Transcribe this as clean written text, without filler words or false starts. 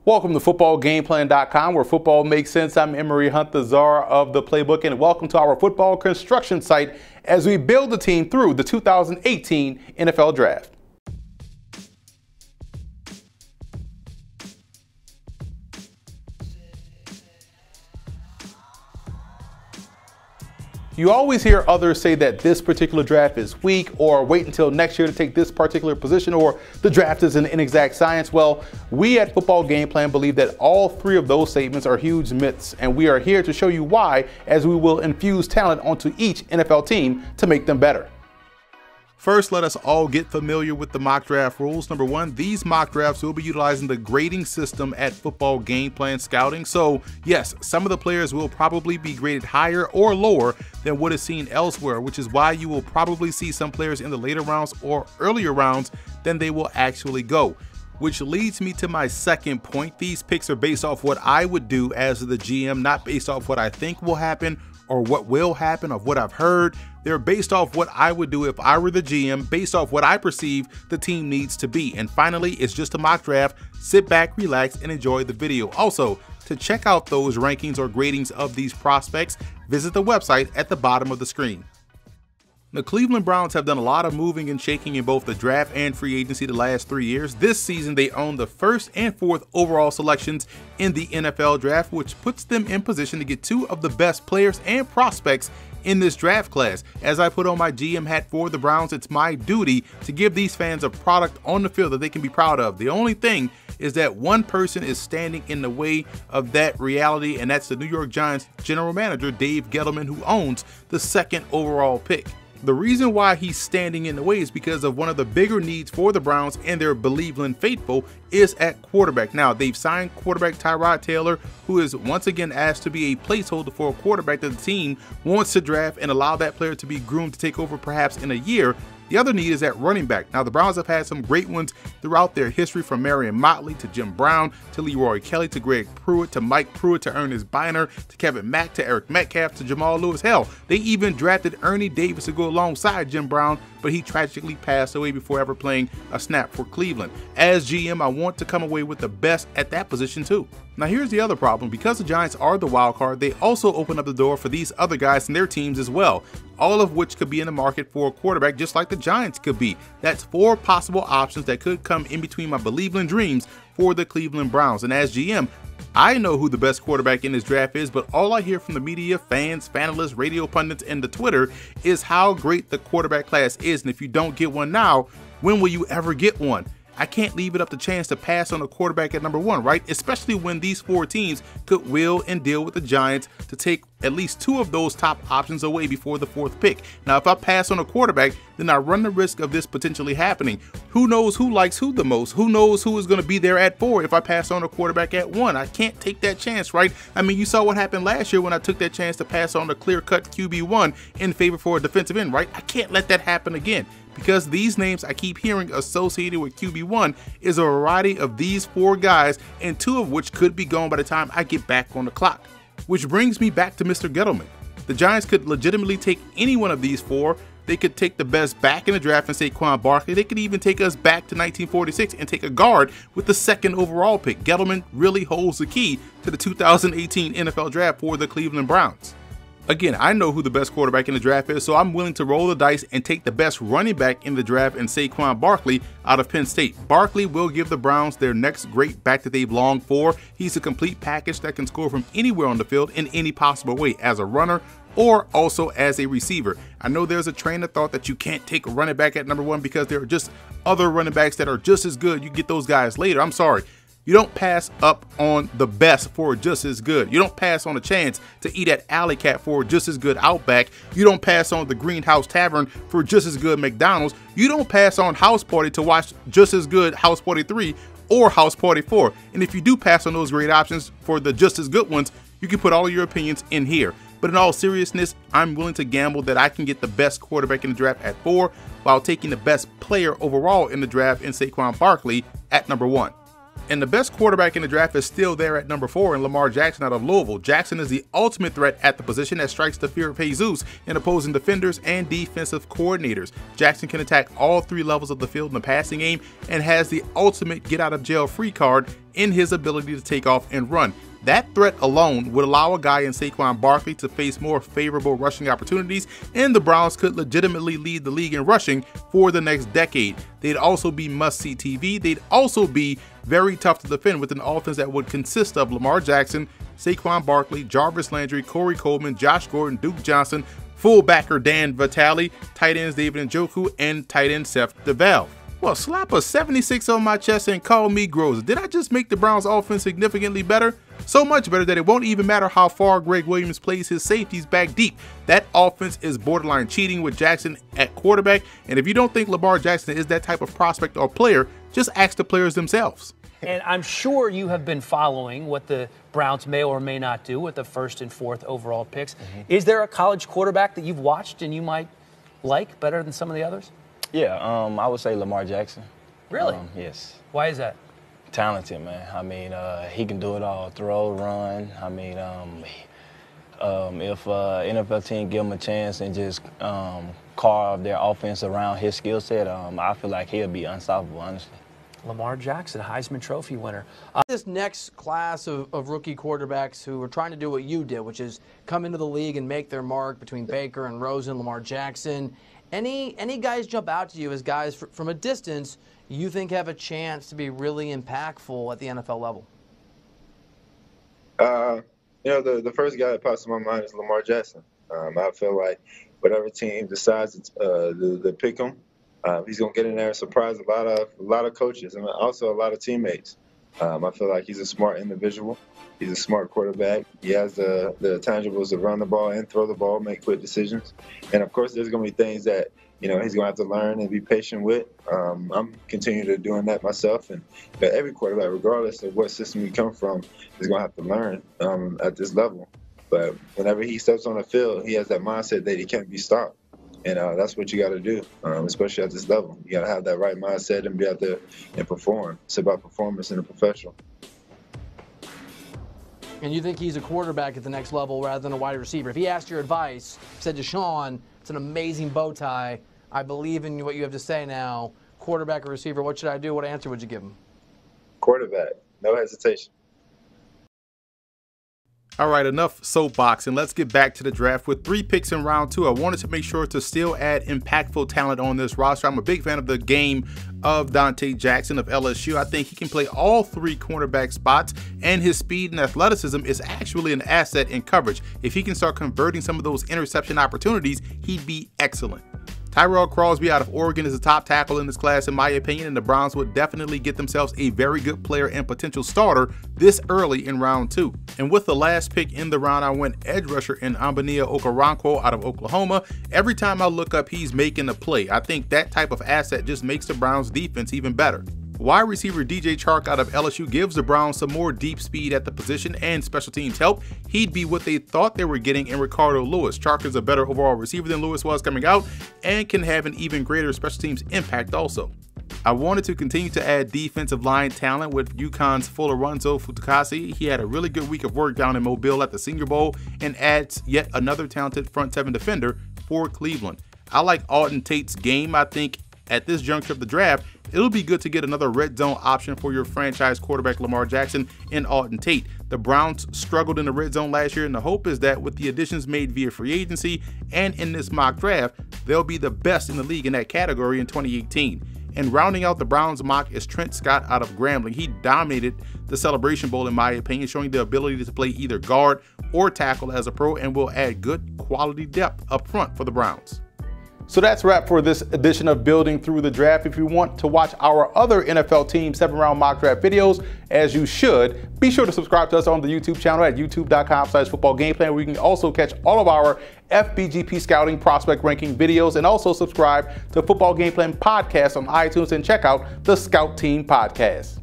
Welcome to footballgameplan.com, where football makes sense. I'm Emery Hunt, the czar of the playbook, and welcome to our football construction site as we build the team through the 2018 NFL Draft. You always hear others say that this particular draft is weak, or wait until next year to take this particular position, or the draft is an inexact science. Well, we at Football Game Plan believe that all three of those statements are huge myths, and we are here to show you why, as we will infuse talent onto each NFL team to make them better. First, let us all get familiar with the mock draft rules. Number one, these mock drafts will be utilizing the grading system at Football Game Plan Scouting. So yes, some of the players will probably be graded higher or lower than what is seen elsewhere, which is why you will probably see some players in the later rounds or earlier rounds than they will actually go. Which leads me to my second point. These picks are based off what I would do as the GM, not based off what I think will happen or what will happen, of what I've heard. They're based off what I would do if I were the GM, based off what I perceive the team needs to be. And finally, it's just a mock draft. Sit back, relax, and enjoy the video. Also, to check out those rankings or gradings of these prospects, visit the website at the bottom of the screen. The Cleveland Browns have done a lot of moving and shaking in both the draft and free agency the last 3 years. This season, they own the first and fourth overall selections in the NFL draft, which puts them in position to get two of the best players and prospects in this draft class. As I put on my GM hat for the Browns, it's my duty to give these fans a product on the field that they can be proud of. The only thing is that one person is standing in the way of that reality, and that's the New York Giants general manager, Dave Gettleman, who owns the second overall pick. The reason why he's standing in the way is because of one of the bigger needs for the Browns and their Believeland faithful is at quarterback. Now, they've signed quarterback Tyrod Taylor, who is once again asked to be a placeholder for a quarterback that the team wants to draft and allow that player to be groomed to take over perhaps in a year. The other need is at running back. Now, the Browns have had some great ones throughout their history, from Marion Motley to Jim Brown to Leroy Kelly to Greg Pruitt to Mike Pruitt to Ernest Biner to Kevin Mack to Eric Metcalf to Jamal Lewis. Hell, they even drafted Ernie Davis to go alongside Jim Brown, but he tragically passed away before ever playing a snap for Cleveland. As GM, I want to come away with the best at that position too. Now, here's the other problem. Because the Giants are the wild card, they also open up the door for these other guys and their teams as well, all of which could be in the market for a quarterback, just like the Giants could be. That's four possible options that could come in between my Believeland dreams for the Cleveland Browns. And as GM, I know who the best quarterback in this draft is, but all I hear from the media, fans, fanalists, radio pundits, and the Twitter is how great the quarterback class is. And if you don't get one now, when will you ever get one? I can't leave it up to chance to pass on a quarterback at number one, right? Especially when these four teams could wheel and deal with the Giants to take at least two of those top options away before the fourth pick. Now, if I pass on a quarterback, then I run the risk of this potentially happening. Who knows who likes who the most? Who knows who is going to be there at 4 if I pass on a quarterback at 1? I can't take that chance, right? I mean, you saw what happened last year when I took that chance to pass on a clear-cut QB1 in favor for a defensive end, right? I can't let that happen again, because these names I keep hearing associated with QB1 is a variety of these four guys, and two of which could be gone by the time I get back on the clock. Which brings me back to Mr. Gettleman. The Giants could legitimately take any one of these four. They could take the best back in the draft and Saquon Barkley. They could even take us back to 1946 and take a guard with the second overall pick. Gettleman really holds the key to the 2018 NFL Draft for the Cleveland Browns. Again, I know who the best quarterback in the draft is, so I'm willing to roll the dice and take the best running back in the draft and Saquon Barkley out of Penn State. Barkley will give the Browns their next great back that they've longed for. He's a complete package that can score from anywhere on the field in any possible way, as a runner or also as a receiver. I know there's a train of thought that you can't take a running back at number one because there are just other running backs that are just as good. You get those guys later. I'm sorry. You don't pass up on the best for just as good. You don't pass on a chance to eat at Alley Cat for just as good Outback. You don't pass on the Greenhouse Tavern for just as good McDonald's. You don't pass on House Party to watch just as good House Party 3 or House Party 4. And if you do pass on those great options for the just as good ones, you can put all of your opinions in here. But in all seriousness, I'm willing to gamble that I can get the best quarterback in the draft at 4 while taking the best player overall in the draft in Saquon Barkley at number 1. And the best quarterback in the draft is still there at number 4 in Lamar Jackson out of Louisville. Jackson is the ultimate threat at the position that strikes the fear of Jesus in opposing defenders and defensive coordinators. Jackson can attack all 3 levels of the field in the passing game and has the ultimate get-out-of-jail-free card in his ability to take off and run. That threat alone would allow a guy in Saquon Barkley to face more favorable rushing opportunities, and the Browns could legitimately lead the league in rushing for the next decade. They'd also be must-see TV. They'd also be very tough to defend with an offense that would consist of Lamar Jackson, Saquon Barkley, Jarvis Landry, Corey Coleman, Josh Gordon, Duke Johnson, fullbacker Dan Vitale, tight ends David Njoku, and tight end Seth DeValve. Well, slap a 76 on my chest and call me gross. Did I just make the Browns offense significantly better? So much better that it won't even matter how far Greg Williams plays his safeties back deep. That offense is borderline cheating with Jackson at quarterback, and if you don't think Lamar Jackson is that type of prospect or player, just ask the players themselves. And I'm sure you have been following what the Browns may or may not do with the 1st and 4th overall picks. Is there a college quarterback that you've watched and you might like better than some of the others? Yeah, I would say Lamar Jackson. Really? Yes. Why is that? Talented, man. I mean, he can do it all, throw, run. I mean, if NFL team give him a chance and just carve their offense around his skill set, I feel like he'll be unstoppable, honestly. Lamar Jackson, Heisman Trophy winner. This next class of rookie quarterbacks who are trying to do what you did, which is come into the league and make their mark between Baker and Rosen, Lamar Jackson. Any guys jump out to you as guys from a distance you think have a chance to be really impactful at the NFL level? The first guy that pops to my mind is Lamar Jackson. I feel like whatever team decides to pick him, he's gonna get in there and surprise a lot of coaches and also a lot of teammates. I feel like he's a smart individual. He's a smart quarterback. He has the tangibles to run the ball and throw the ball, make quick decisions. And of course, there's gonna be things that he's gonna have to learn and be patient with. I'm continuing to doing that myself, and every quarterback, regardless of what system you come from, is gonna have to learn at this level. But whenever he steps on the field, he has that mindset that he can't be stopped. And that's what you got to do, especially at this level. You got to have that right mindset and be out there and perform. It's about performance in a professional. And you think he's a quarterback at the next level rather than a wide receiver? If he asked your advice, said to Sean, it's an amazing bow tie, I believe in what you have to say now, quarterback or receiver, what should I do? What answer would you give him? Quarterback, no hesitation. All right, enough soapbox, and let's get back to the draft. With 3 picks in round 2, I wanted to make sure to still add impactful talent on this roster. I'm a big fan of the game of Dante Jackson of LSU. I think he can play all 3 cornerback spots, and his speed and athleticism is actually an asset in coverage. If he can start converting some of those interception opportunities, he'd be excellent. Tyrell Crosby out of Oregon is the top tackle in this class in my opinion, and the Browns would definitely get themselves a very good player and potential starter this early in round 2. And with the last pick in the round, I went edge rusher in Ambania Okoronkwo out of Oklahoma. Every time I look up, he's making a play. I think that type of asset just makes the Browns defense even better. Wide receiver DJ Chark out of LSU gives the Browns some more deep speed at the position and special teams help. He'd be what they thought they were getting in Ricardo Lewis. Chark is a better overall receiver than Lewis was coming out and can have an even greater special teams impact also. I wanted to continue to add defensive line talent with UConn's Folorunso Futukasi. He had a really good week of work down in Mobile at the Senior Bowl and adds yet another talented front 7 defender for Cleveland. I like Alden Tate's game. I think at this juncture of the draft, it'll be good to get another red zone option for your franchise quarterback Lamar Jackson in Alden Tate. The Browns struggled in the red zone last year, and the hope is that with the additions made via free agency and in this mock draft, they'll be the best in the league in that category in 2018. And rounding out the Browns mock is Trent Scott out of Grambling. He dominated the Celebration Bowl in my opinion, showing the ability to play either guard or tackle as a pro and will add good quality depth up front for the Browns. So that's a wrap for this edition of Building Through the Draft. If you want to watch our other NFL Team 7-round mock draft videos, as you should, be sure to subscribe to us on the YouTube channel at youtube.com/footballgameplan, where you can also catch all of our FBGP scouting prospect ranking videos, and also subscribe to Football Game Plan podcast on iTunes and check out the Scout Team podcast.